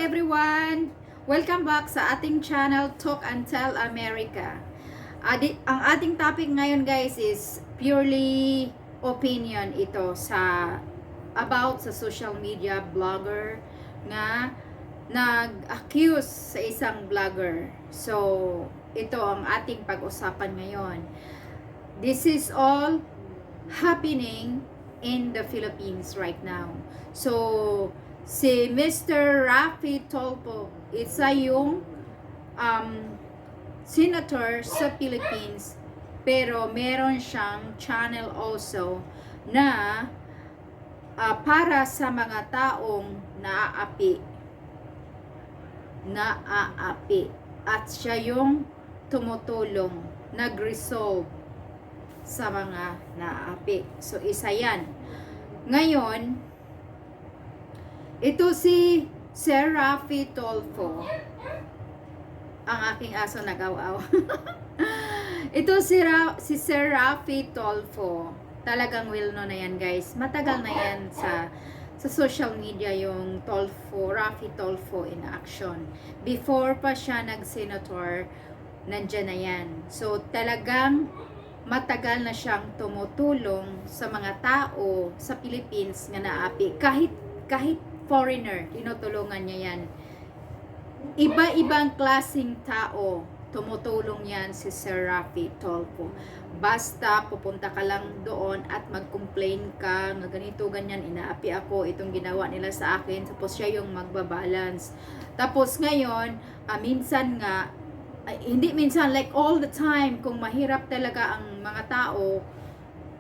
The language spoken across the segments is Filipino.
everyone! Welcome back sa ating channel Talk and Tell America. Ang ating topic ngayon guys is purely opinion ito about sa social media blogger na nag-accuse sa isang blogger. So, ito ang ating pag-usapan ngayon. This is all happening in the Philippines right now. So, si Mr. Raffy Tulfo, isa yung senator sa Philippines, pero meron siyang channel also na para sa mga taong naaapi. At siya yung tumutulong, nag-resolve sa mga naaapi. So, isa yan. Ngayon, ito si Sir Raffy Tulfo. Ang aking aso nagaw-aw. Ito si Sir Raffy Tulfo. Talagang well-known na yan guys. Matagal na yan sa social media yung Raffy Tulfo in action. Before pa siya nag-senator, nandyan na yan. So talagang matagal na siyang tumutulong sa mga tao sa Philippines nga naapi. Kahit foreigner, tinutulungan niya yan. Iba-ibang klaseng tao, tumutulong yan si Sir Raffy Tulfo. Basta pupunta ka lang doon at mag-complain ka, nga ganito, ganyan, inaapi ako, itong ginawa nila sa akin, tapos siya yung magbabalance. Tapos ngayon, minsan nga, hindi minsan, like all the time, kung mahirap talaga ang mga tao,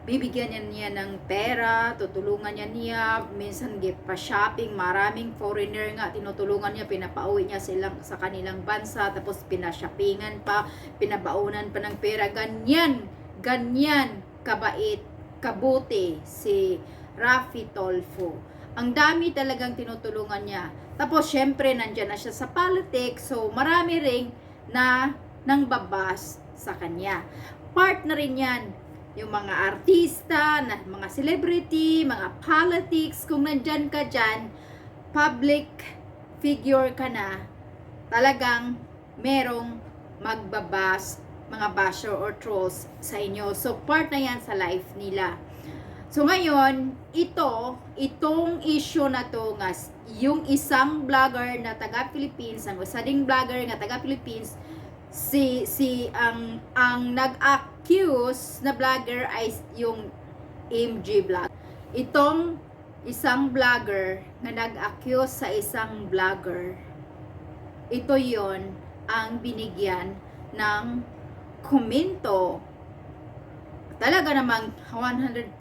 bibigyan niya ng pera, tutulungan niya, minsan gift pa shopping, maraming foreigner nga, tinutulungan niya, pinapauwi niya silang sa kanilang bansa, tapos pinashoppingan pa, pinabaunan pa ng pera, ganyan kabait, kabuti si Raffy Tulfo. Ang dami talagang tinutulungan niya. Tapos syempre nandyan na siya sa politics, so marami ring na nang babas sa kanya. Part na rin yan yung mga artista, mga celebrity, mga politics, kung nandyan ka dyan, public figure ka na, talagang merong magbabas, mga basher or trolls sa inyo. So, part na yan sa life nila. So, ngayon, itong issue na to, nga, yung isang vlogger na taga-Philippines, ang usading vlogger na taga-Philippines, ang nag-accuse na vlogger ay yung MG Vlog. Itong isang vlogger na nag-accuse sa isang vlogger, ito yon ang binigyan ng komento. Talaga namang 100%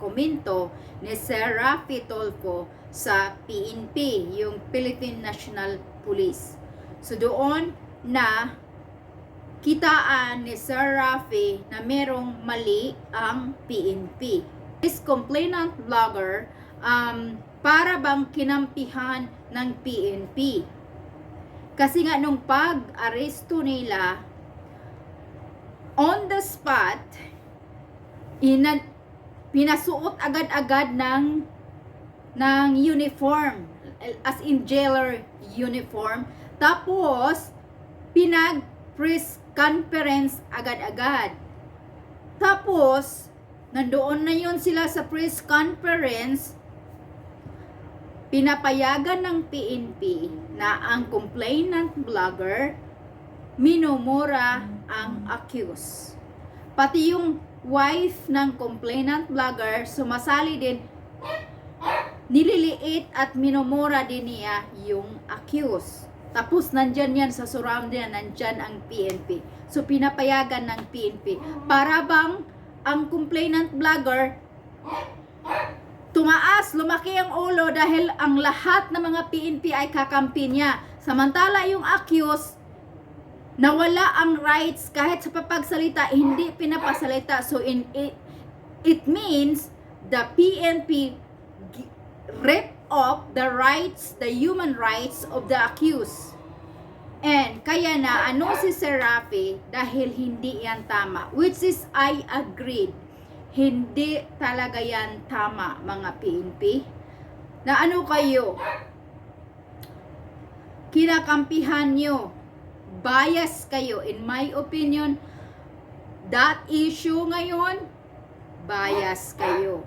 komento ni Sir Raffy Tulfo sa PNP, yung Philippine National Police. So doon na kitaan ni Sir Raffy na merong mali ang PNP. This complainant vlogger, para bang kinampihan ng PNP. Kasi nga nung pag-aresto nila, on the spot, pinasuot agad-agad ng uniform, as in jailer uniform. Tapos, press conference agad-agad. Tapos, nandoon na yun sila sa press conference, pinapayagan ng PNP na ang complainant vlogger minumura ang accused. Pati yung wife ng complainant vlogger sumasali din, nililiit at minumura din niya yung accused. Tapos nandyan yan sa surrounding, nandyan ang PNP. So pinapayagan ng PNP. Para bang ang complainant vlogger tumaas, lumaki ang ulo dahil ang lahat ng mga PNP ay kakampi niya. Samantala yung accused, nawala ang rights kahit sa papagsalita, hindi pinapasalita. So it means the PNP rip off the rights, the human rights of the accused. And kaya na si Sir Raffy dahil hindi yan tama, which is I agreed. Hindi talaga yan tama, mga PNP. Na kayo, kinakampihan nyo. Bias kayo. In my opinion, that issue ngayon, bias kayo.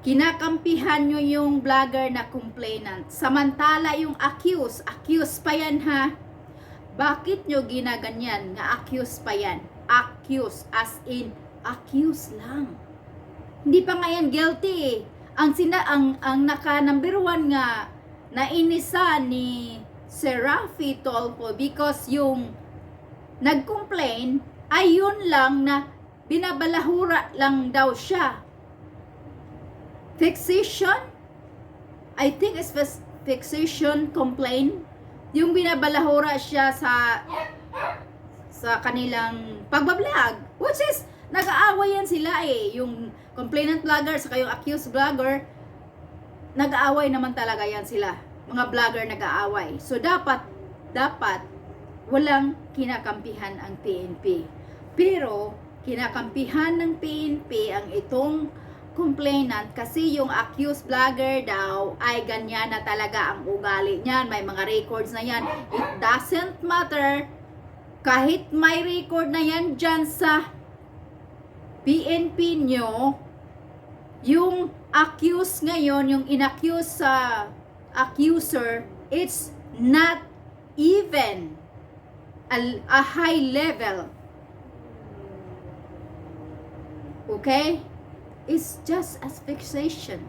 Kinakampihan nyo yung vlogger na complainant. Samantala yung accuse pa yan ha. Bakit nyo ginaganyan nga accuse pa yan? Accuse, as in, accuse lang. Hindi pa nga yan guilty eh. Ang naka number 1 nga nainisa ni Sir Raffy Tulfo because yung nag-complain ay yun lang na binabalahura lang daw siya. Fixation? I think it's fixation complaint. Yung binabalahura siya sa kanilang pagbablog. Which is, nag-aaway yan sila eh. Yung complainant vlogger sa yung accused vlogger, nag-aaway naman talaga yan sila. Mga vlogger nag-aaway. So, dapat, walang kinakampihan ang PNP. Pero, kinakampihan ng PNP ang itong complainant kasi yung accused vlogger daw ay ganyan na talaga ang ugali niyan. May mga records na yan. It doesn't matter kahit may record na yan dyan sa PNP nyo, yung accused ngayon, yung inaccuse sa accuser, it's not even a high level. Okay? It's just asphyxiation.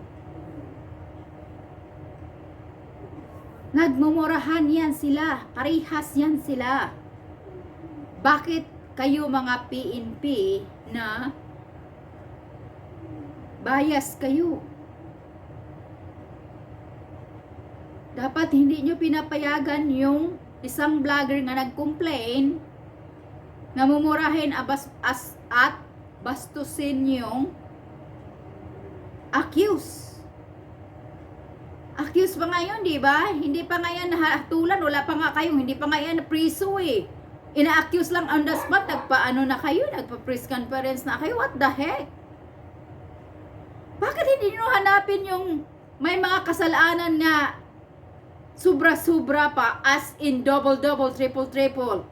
Nagmumurahan yan sila. Parihas yan sila. Bakit kayo mga PNP na bias kayo? Dapat hindi nyo pinapayagan yung isang vlogger nga nag-complain na mumurahin at bastusin yung accuse pa ngayon, di ba? Hindi pa nga yan nahatulan, wala pa nga kayo, hindi pa nga yan priso eh. Ina-accuse lang on the spot, nagpa-ano na kayo, nagpa-press conference na kayo, what the heck? Bakit hindi nyo hanapin yung may mga kasalanan nga sobra-sobra pa, as in double-double, triple-triple,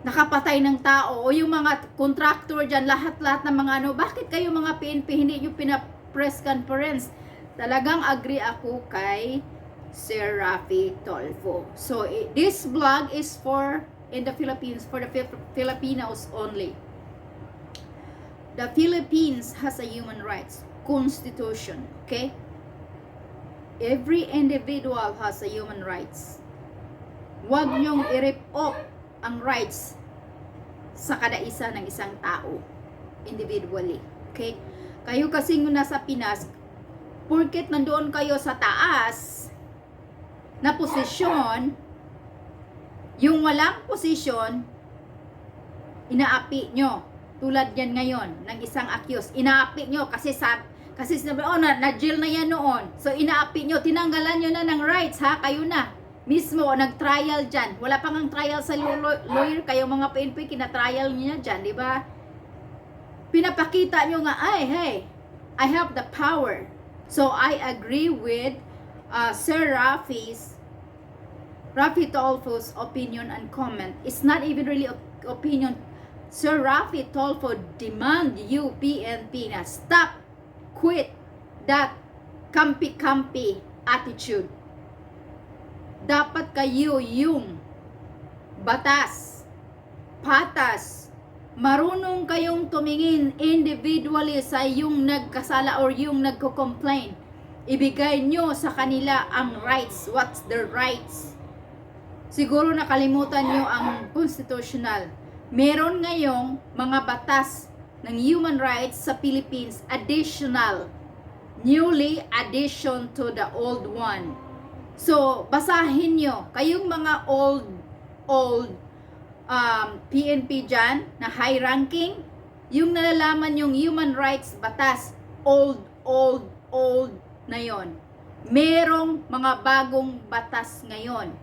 nakapatay ng tao, o yung mga contractor dyan, lahat-lahat ng mga ano, bakit kayo mga PNP hindi nyo pina-press conference? Talagang agree ako kay Sir Raffy Tulfo. So, this vlog is for, in the Philippines, for the Filipinos only. The Philippines has a human rights constitution, okay? Every individual has a human rights. Huwag nyong i-rip off ang rights sa kada isa ng isang tao individually, okay? Kayo kasi nasa Pinas, porket nandoon kayo sa taas na posisyon, yung walang posisyon, inaapi nyo. Tulad yan ngayon, ng isang accused. Inaapi nyo kasi sinabi, na-jail na yan noon. So, inaapi nyo, tinanggalan nyo na ng rights, ha? Kayo na. Mismo, nag-trial dyan. Wala pang ang trial sa lawyer. Kayo mga PNP, kina-trial nyo na dyan, di ba? Pinapakita nyo nga, hey, I have the power. So, I agree with Sir Raffy Tulfo's opinion and comment. It's not even really opinion. Sir Raffy Tulfo demand you PNP na stop, quit that kampi-kampi attitude. Dapat kayo yung batas, patas, marunong kayong tumingin individually sa yung nagkasala or yung nagko-complain. Ibigay nyo sa kanila ang rights. What's their rights? Siguro nakalimutan nyo ang constitutional. Meron ngayong mga batas ng human rights sa Philippines, additional, newly addition to the old one. So, basahin nyo. Kayong mga old PNP dyan, na high ranking, yung nalalaman yung human rights batas, old na yon. Merong mga bagong batas ngayon.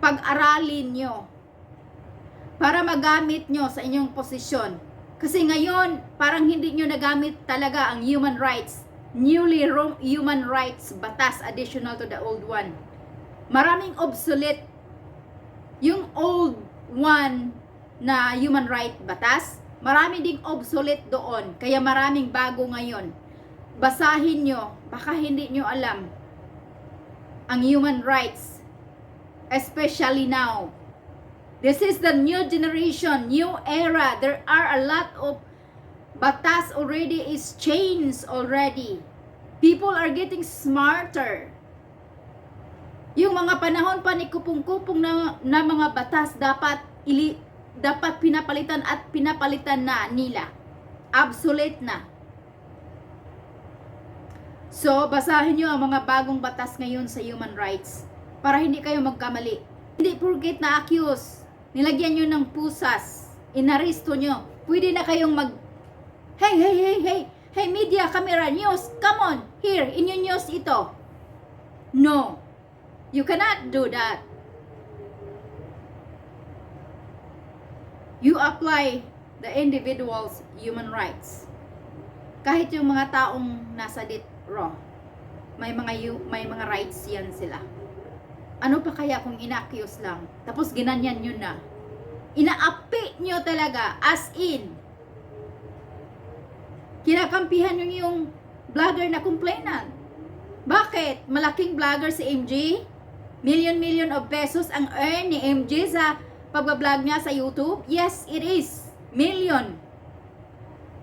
Pag-aralin nyo para magamit nyo sa inyong posisyon. Kasi ngayon, parang hindi nyo nagamit talaga ang human rights. Newly human rights batas additional to the old one. Maraming obsolete. Yung old one na human right batas, marami ding obsolete doon. Kaya maraming bago ngayon. Basahin nyo, baka hindi nyo alam ang human rights, especially now. This is the new generation, new era. There are a lot of batas already is changed already. People are getting smarter. Yung mga panahon pa ni kupong-kupong na mga batas dapat pinapalitan at pinapalitan na nila. Obsolete na. So, basahin nyo ang mga bagong batas ngayon sa human rights para hindi kayo magkamali. Hindi porket na accuse, nilagyan nyo ng pusas, inaristo nyo, pwede na kayong hey media, camera, news, come on, here, in your news ito. No, you cannot do that. You apply the individual's human rights. Kahit yung mga taong nasa raw, may mga rights yan sila. Ano pa kaya kung ina-accuse lang, tapos ginanyan yun na, inaapi nyo talaga, as in, kinakampihan nyo yung vlogger na complainant. Bakit? Malaking vlogger si MJ? Million of pesos ang earn ni MJ sa pagbablog niya sa YouTube? Yes, it is. Million.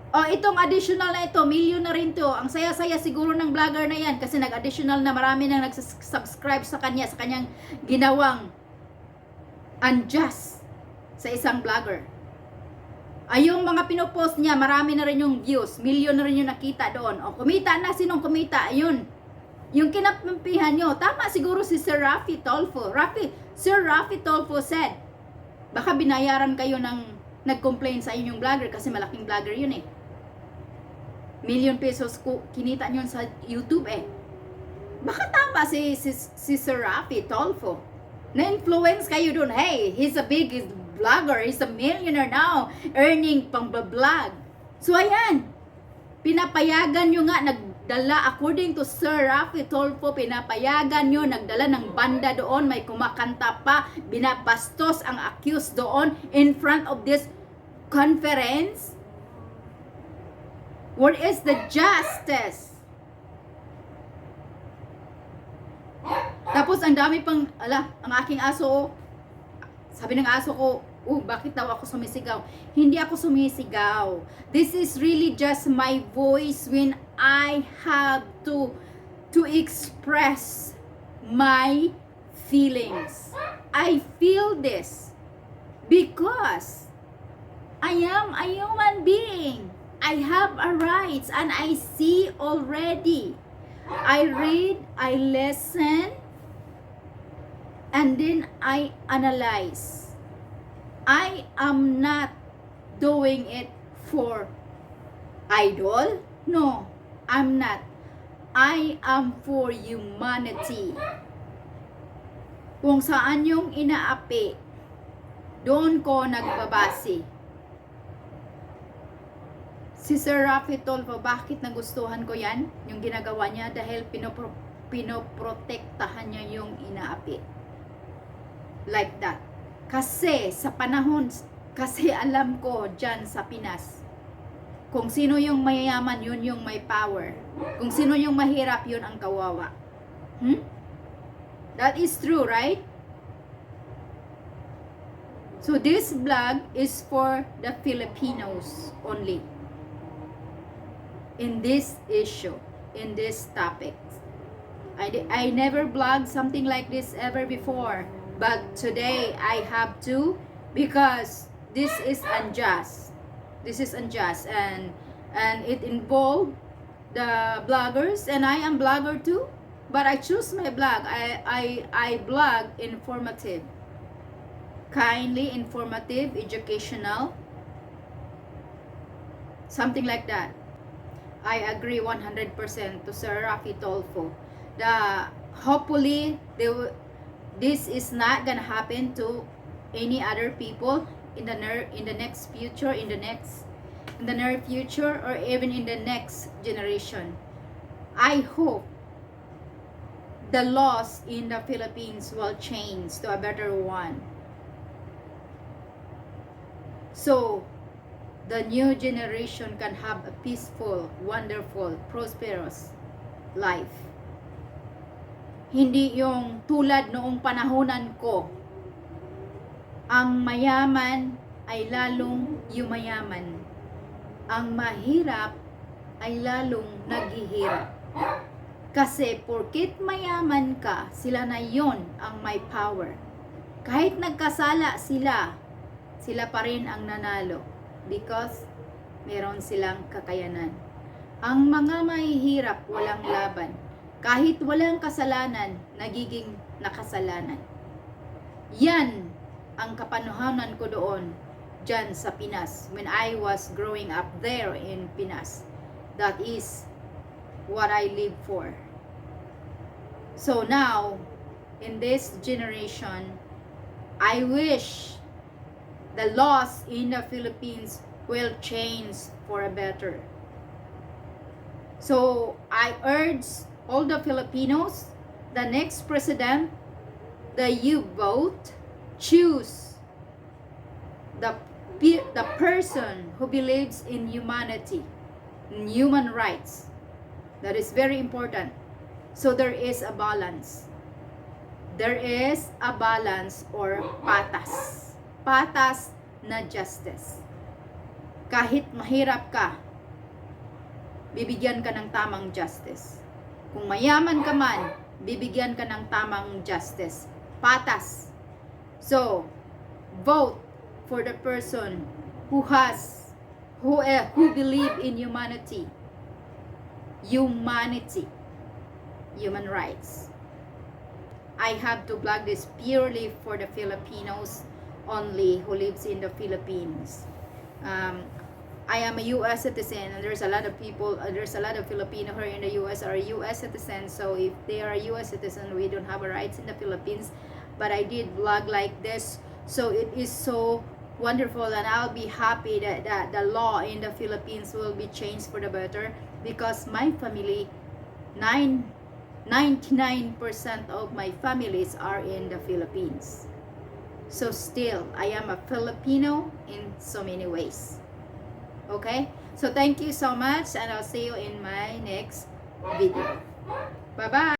O, itong additional na ito, million na rin to. Ang saya-saya siguro ng vlogger na yan kasi nag-additional na marami nang nag-subscribe sa kanya, sa kanyang ginawang unjust sa isang vlogger. Ay, yung mga pinopost niya, marami na rin yung views, million na rin yung nakita doon. O, kumita na, sinong kumita? Ayun. Yung kinapampihan nyo, tama siguro si Sir Raffy Tulfo. Sir Raffy Tulfo said, baka binayaran kayo ng nag-complain sa inyong vlogger kasi malaking vlogger yun eh. Million pesos kinita nyo sa YouTube eh. Baka tama si Sir Raffy Tulfo. Na-influence kayo dun. Hey, he's a big vlogger. He's a millionaire now. Earning pang vlog. So ayan. Pinapayagan nyo nga. Nagdala, according to Sir Raffy Tulfo, pinapayagan nyo. Nagdala ng banda doon. May kumakanta pa. Binabastos ang accused doon in front of this conference. What is the justice? Tapos ang dami pang, ang aking aso, sabi ng aso ko, bakit daw ako sumisigaw? Hindi ako sumisigaw. This is really just my voice when I have to express my feelings. I feel this because I am a human being. I have a rights and I see already. I read, I listen, and then I analyze. I am not doing it for idol. No, I'm not. I am for humanity. Kung saan yung inaapi, doon ko nagbabase. Si Sir Raffy Tulfo, bakit nagustuhan ko yan? Yung ginagawa niya dahil pinoprotektahan niya yung inaapi. Like that. Kasi sa panahon, kasi alam ko dyan sa Pinas, kung sino yung mayayaman, yun yung may power. Kung sino yung mahirap, yun ang kawawa. That is true, right? So this vlog is for the Filipinos only. In this issue, in this topic. I never blogged something like this ever before, but today I have to because this is unjust. This is unjust and it involved the bloggers and I am blogger too, but I choose my blog. I blog informative. Kindly informative, educational, something like that. I agree 100% to Sir Raffy Tulfo. Hopefully this is not gonna happen to any other people in the next future, in the near future, or even in the next generation. I hope the laws in the Philippines will change to a better one. So, the new generation can have a peaceful, wonderful, prosperous life. Hindi yung tulad noong panahonan ko, ang mayaman ay lalong yumayaman. Ang mahirap ay lalong naghihirap. Kasi porkit mayaman ka, sila na yon ang may power. Kahit nagkasala sila, sila pa rin ang nanalo. Because meron silang kakayanan. Ang mga mahihirap walang laban. Kahit walang kasalanan, nagiging nakasalanan. Yan ang kapanuhanan ko doon dyan sa Pinas when I was growing up there in Pinas. That is what I live for. So now, in this generation, I wish the laws in the Philippines will change for a better. So I urge all the Filipinos, the next president, that you vote, choose the person who believes in humanity, in human rights. That is very important. So there is a balance. There is a balance or patas. Patas na justice. Kahit mahirap ka, bibigyan ka ng tamang justice. Kung mayaman ka man, bibigyan ka ng tamang justice. Patas. So, vote for the person who believe in humanity. Human rights. I have to blog this purely for the Filipinos only who lives in the Philippines. I am a U.S. citizen, and there's a lot of people, there's a lot of Filipino here in the U.S. are U.S. citizens. So if they are a U.S. citizen, we don't have rights in the Philippines. But I did blog like this, so it is so wonderful, and I'll be happy that the law in the Philippines will be changed for the better, because my family, 99% of my families are in the Philippines. So still, I am a Filipino in so many ways. Okay? So thank you so much, and I'll see you in my next video. Bye-bye!